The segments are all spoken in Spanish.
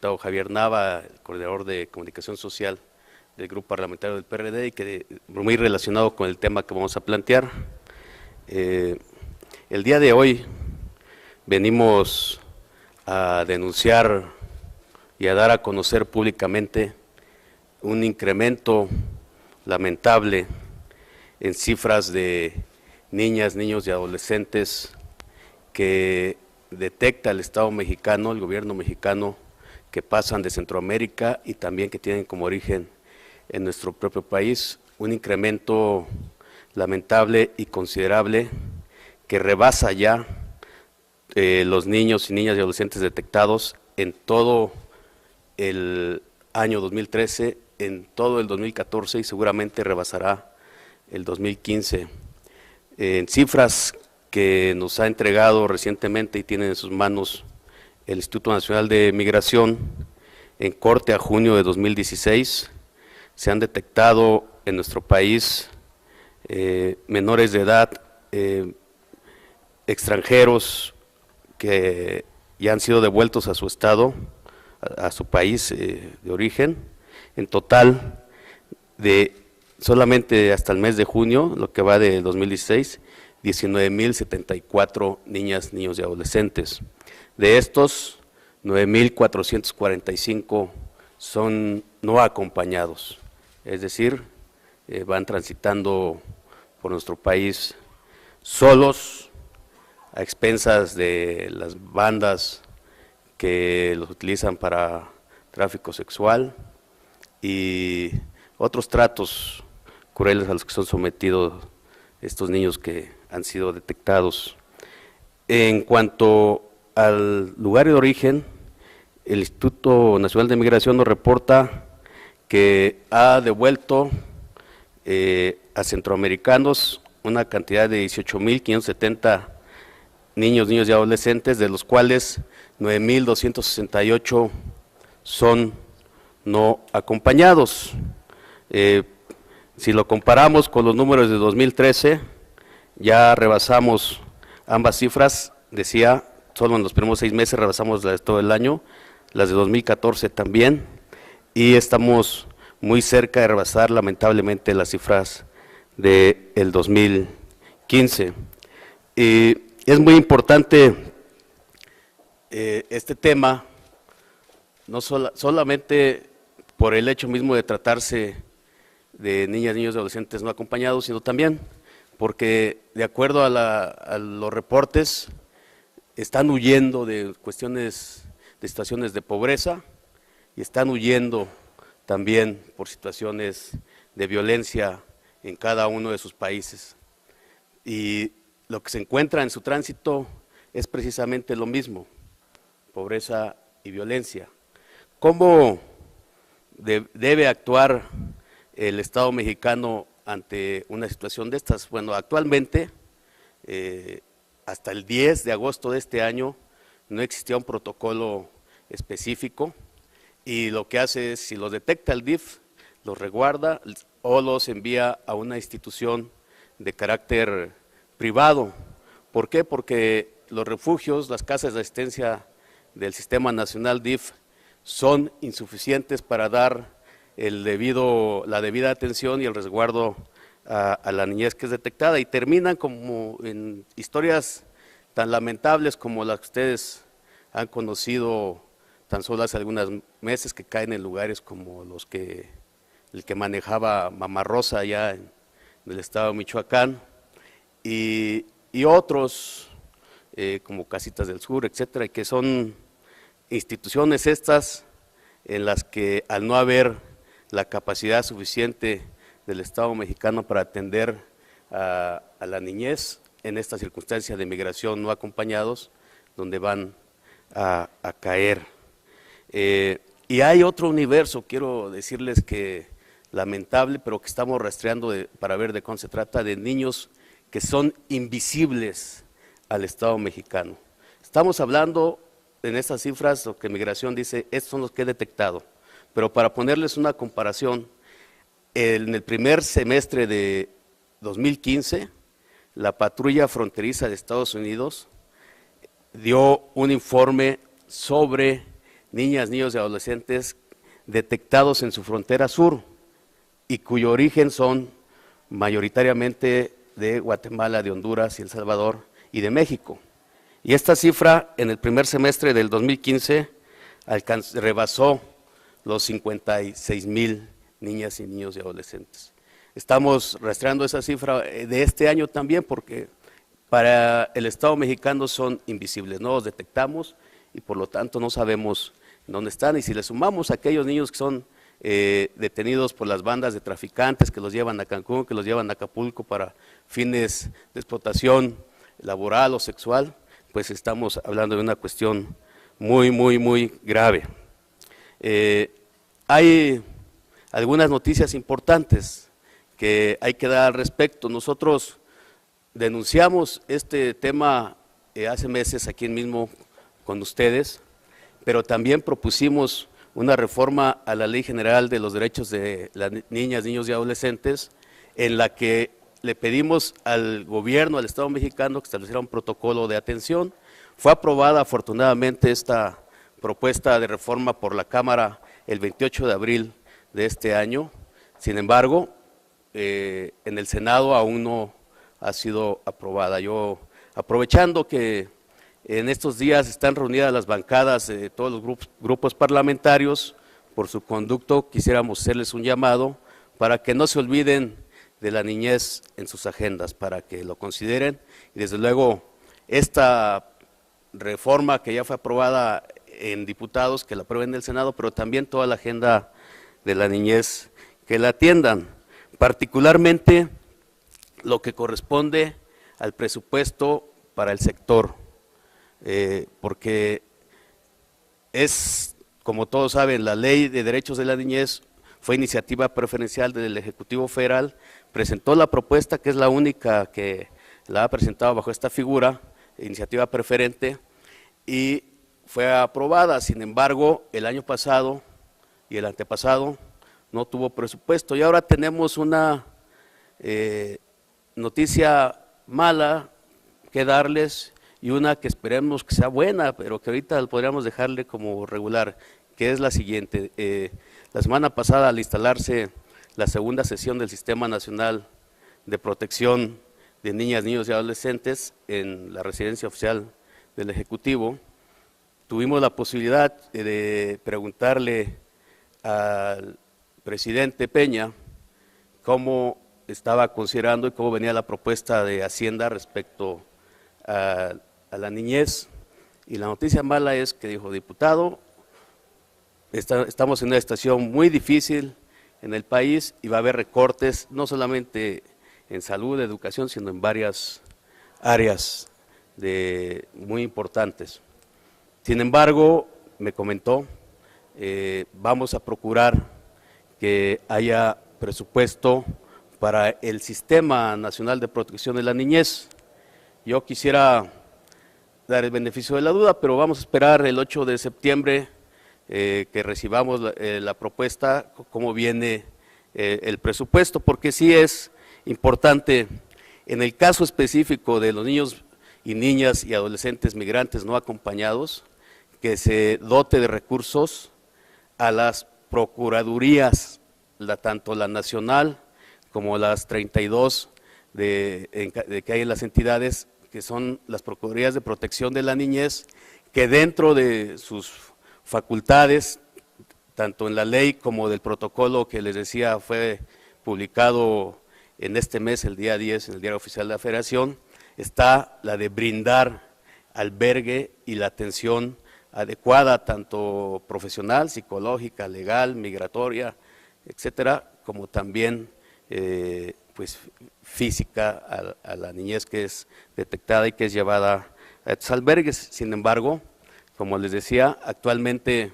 diputado Javier Nava, el coordinador de comunicación social del grupo parlamentario del PRD, y que muy relacionado con el tema que vamos a plantear. El día de hoy venimos a denunciar y a dar a conocer públicamente un incremento lamentable en cifras de niñas, niños y adolescentes que detecta el Estado mexicano, el gobierno mexicano, que pasan de Centroamérica y también que tienen como origen en nuestro propio país, un incremento lamentable y considerable que rebasa ya los niños y niñas y adolescentes detectados en todo el año 2013, en todo el 2014 y seguramente rebasará el 2015. En cifras que nos ha entregado recientemente y tiene en sus manos el Instituto Nacional de Migración, en corte a junio de 2016, se han detectado en nuestro país menores de edad, extranjeros que ya han sido devueltos a su estado, a su país de origen, en total de solamente hasta el mes de junio, lo que va de 2016, 19,074 niñas, niños y adolescentes. De estos, 9,445 son no acompañados, es decir, van transitando por nuestro país solos, a expensas de las bandas que los utilizan para tráfico sexual y otros tratos crueles a los que son sometidos estos niños que han sido detectados. En cuanto al lugar de origen, el Instituto Nacional de Migración nos reporta que ha devuelto a centroamericanos una cantidad de 18,570 niños, niños y adolescentes, de los cuales 9,268 son no acompañados. Si lo comparamos con los números de 2013, ya rebasamos ambas cifras, decía, solo en los primeros 6 meses rebasamos las de todo el año, las de 2014 también, y estamos muy cerca de rebasar lamentablemente las cifras del 2015. Es muy importante este tema, no solamente por el hecho mismo de tratarse de niñas, niños y adolescentes no acompañados, sino también porque de acuerdo a los reportes están huyendo de cuestiones, de situaciones de pobreza y están huyendo también por situaciones de violencia en cada uno de sus países. Y lo que se encuentra en su tránsito es precisamente lo mismo, pobreza y violencia. ¿Cómo debe actuar el Estado mexicano ante una situación de estas? Bueno, actualmente, hasta el 10 de agosto de este año, no existía un protocolo específico y lo que hace es, si los detecta el DIF, los resguarda o los envía a una institución de carácter privado. ¿Por qué? Porque los refugios, las casas de asistencia del Sistema Nacional DIF son insuficientes para dar la debida atención y el resguardo a la niñez que es detectada, y terminan como en historias tan lamentables como las que ustedes han conocido tan solo hace algunos meses, que caen en lugares como el que manejaba Mamá Rosa allá en el estado de Michoacán, y otros como Casitas del Sur, etcétera, y que son instituciones estas en las que, al no haber la capacidad suficiente del Estado mexicano para atender a la niñez en esta circunstancia de migración no acompañados, donde van a caer. Y hay otro universo, quiero decirles que lamentable, pero que estamos rastreando para ver de cuándo se trata, de niños que son invisibles al Estado mexicano. Estamos hablando en estas cifras, lo que Migración dice, estos son los que he detectado, pero para ponerles una comparación, en el primer semestre de 2015, la patrulla fronteriza de Estados Unidos dio un informe sobre niñas, niños y adolescentes detectados en su frontera sur y cuyo origen son mayoritariamente de Guatemala, de Honduras y El Salvador y de México. Y esta cifra en el primer semestre del 2015 rebasó los 56,000 niñas y niños y adolescentes. Estamos rastreando esa cifra de este año también porque para el Estado mexicano son invisibles, no los detectamos y por lo tanto no sabemos dónde están. Y si le sumamos a aquellos niños que son detenidos por las bandas de traficantes que los llevan a Cancún, que los llevan a Acapulco para fines de explotación laboral o sexual, pues estamos hablando de una cuestión muy grave. Hay algunas noticias importantes que hay que dar al respecto. Nosotros denunciamos este tema hace meses aquí mismo con ustedes, pero también propusimos una reforma a la Ley General de los Derechos de las Niñas, Niños y Adolescentes, en la que le pedimos al gobierno, al Estado mexicano, que estableciera un protocolo de atención. Fue aprobada afortunadamente esta propuesta de reforma por la Cámara el 28 de abril de este año. Sin embargo, en el Senado aún no ha sido aprobada. Yo, aprovechando que en estos días están reunidas las bancadas de todos los grupos parlamentarios, por su conducto quisiéramos hacerles un llamado para que no se olviden de la niñez en sus agendas, para que lo consideren y desde luego esta reforma que ya fue aprobada en diputados, que la aprueben en el Senado, pero también toda la agenda de la niñez que la atiendan, particularmente lo que corresponde al presupuesto para el sector. Porque es, como todos saben, la Ley de Derechos de la Niñez fue iniciativa preferencial del Ejecutivo Federal, presentó la propuesta, que es la única que la ha presentado bajo esta figura, iniciativa preferente, y fue aprobada. Sin embargo, el año pasado y el antepasado no tuvo presupuesto, y ahora tenemos una noticia mala que darles, y una que esperemos que sea buena, pero que ahorita podríamos dejarle como regular, que es la siguiente. La semana pasada, al instalarse la segunda sesión del Sistema Nacional de Protección de Niñas, Niños y Adolescentes en la residencia oficial del Ejecutivo, tuvimos la posibilidad de preguntarle al presidente Peña cómo estaba considerando y cómo venía la propuesta de Hacienda respecto a la niñez, y la noticia mala es que dijo: diputado, estamos en una situación muy difícil en el país y va a haber recortes no solamente en salud, educación, sino en varias áreas muy importantes. Sin embargo, me comentó, vamos a procurar que haya presupuesto para el Sistema Nacional de Protección de la Niñez. Yo quisiera dar el beneficio de la duda, pero vamos a esperar el 8 de septiembre que recibamos la propuesta, cómo viene el presupuesto, porque sí es importante, en el caso específico de los niños y niñas y adolescentes migrantes no acompañados, que se dote de recursos a las procuradurías, tanto la nacional como las 32 que hay en las entidades, que son las Procuradurías de Protección de la Niñez, que dentro de sus facultades, tanto en la ley como del protocolo que les decía fue publicado en este mes, el día 10, en el Diario Oficial de la Federación, está la de brindar albergue y la atención adecuada, tanto profesional, psicológica, legal, migratoria, etcétera, como también pues física a la niñez que es detectada y que es llevada a estos albergues. Sin embargo, como les decía, actualmente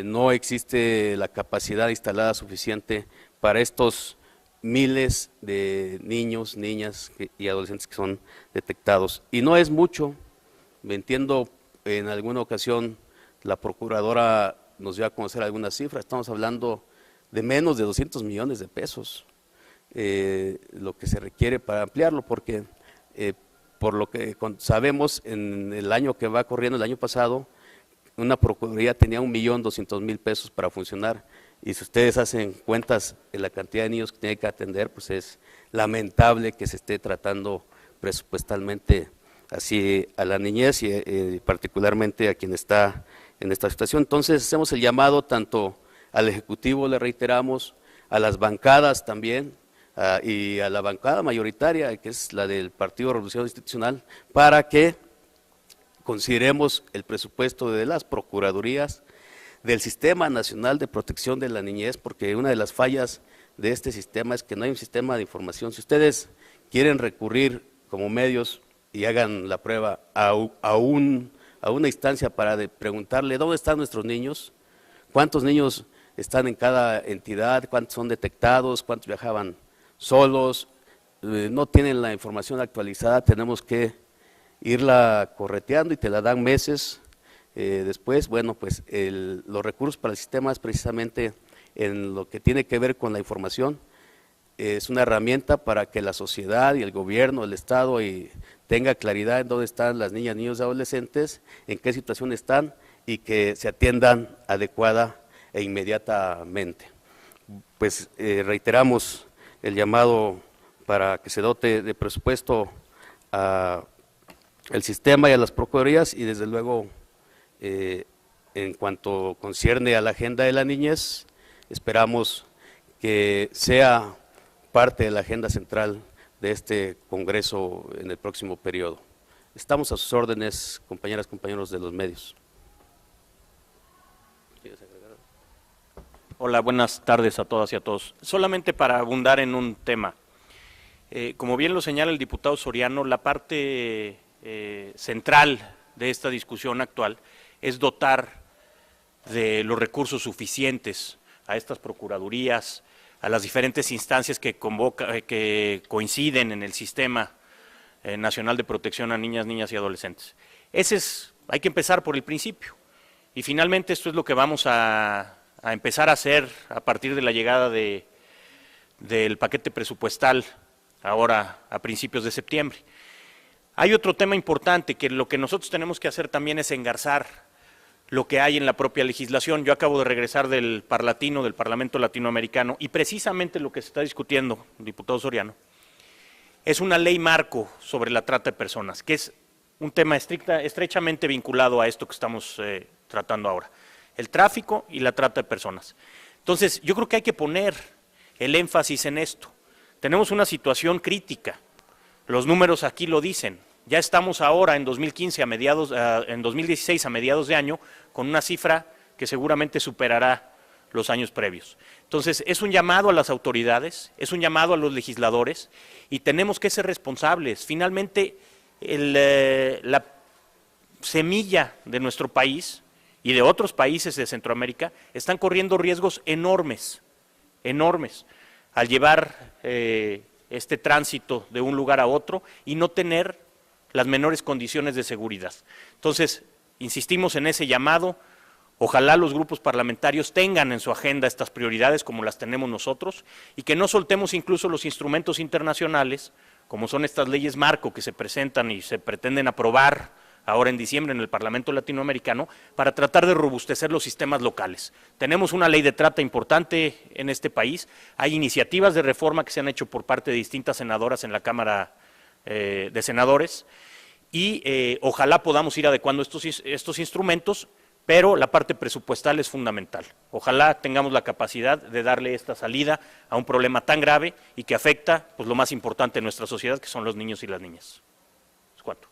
no existe la capacidad instalada suficiente para estos miles de niños, niñas y adolescentes que son detectados. Y no es mucho, me entiendo, en alguna ocasión la procuradora nos dio a conocer algunas cifras, estamos hablando de menos de 200 millones de pesos. Lo que se requiere para ampliarlo, porque por lo que sabemos, en el año que va corriendo, el año pasado, una procuraduría tenía 1.200.000 pesos para funcionar, y si ustedes hacen cuentas de la cantidad de niños que tiene que atender, pues es lamentable que se esté tratando presupuestalmente así a la niñez y particularmente a quien está en esta situación. Entonces hacemos el llamado tanto al Ejecutivo, le reiteramos, a las bancadas también, y a la bancada mayoritaria, que es la del Partido Revolucionario Institucional, para que consideremos el presupuesto de las procuradurías, del Sistema Nacional de Protección de la Niñez, porque una de las fallas de este sistema es que no hay un sistema de información. Si ustedes quieren recurrir como medios y hagan la prueba a una instancia para preguntarle dónde están nuestros niños, cuántos niños están en cada entidad, cuántos son detectados, cuántos viajaban solos, no tienen la información actualizada, tenemos que irla correteando y te la dan meses después. Bueno, pues los recursos para el sistema es precisamente en lo que tiene que ver con la información, es una herramienta para que la sociedad y el gobierno, el Estado tenga claridad en dónde están las niñas, niños y adolescentes, en qué situación están y que se atiendan adecuada e inmediatamente. Pues reiteramos el llamado para que se dote de presupuesto al sistema y a las procuradurías, y desde luego en cuanto concierne a la agenda de la niñez, esperamos que sea parte de la agenda central de este Congreso en el próximo periodo. Estamos a sus órdenes, compañeras, compañeros de los medios. Hola, buenas tardes a todas y a todos. Solamente para abundar en un tema. Como bien lo señala el diputado Soriano, la parte central de esta discusión actual es dotar de los recursos suficientes a estas procuradurías, a las diferentes instancias que coinciden en el Sistema Nacional de Protección a Niñas y Adolescentes. Hay que empezar por el principio, y finalmente esto es lo que vamos a empezar a hacer a partir de la llegada del paquete presupuestal ahora a principios de septiembre. Hay otro tema importante, que lo que nosotros tenemos que hacer también es engarzar lo que hay en la propia legislación. Yo acabo de regresar del Parlatino, del Parlamento Latinoamericano, y precisamente lo que se está discutiendo, diputado Soriano, es una ley marco sobre la trata de personas, que es un tema estrechamente vinculado a esto que estamos tratando ahora, el tráfico y la trata de personas. Entonces, yo creo que hay que poner el énfasis en esto. Tenemos una situación crítica, los números aquí lo dicen. Ya estamos ahora en 2016 a mediados de año con una cifra que seguramente superará los años previos. Entonces, es un llamado a las autoridades, es un llamado a los legisladores, y tenemos que ser responsables. Finalmente, la semilla de nuestro país y de otros países de Centroamérica están corriendo riesgos enormes, al llevar este tránsito de un lugar a otro y no tener las menores condiciones de seguridad. Entonces, insistimos en ese llamado. Ojalá los grupos parlamentarios tengan en su agenda estas prioridades como las tenemos nosotros, y que no soltemos incluso los instrumentos internacionales, como son estas leyes marco que se presentan y se pretenden aprobar ahora en diciembre en el Parlamento Latinoamericano, para tratar de robustecer los sistemas locales. Tenemos una ley de trata importante en este país, hay iniciativas de reforma que se han hecho por parte de distintas senadoras en la Cámara de Senadores, y ojalá podamos ir adecuando estos instrumentos, pero la parte presupuestal es fundamental. Ojalá tengamos la capacidad de darle esta salida a un problema tan grave y que afecta pues, lo más importante de nuestra sociedad, que son los niños y las niñas. ¿Es cuánto?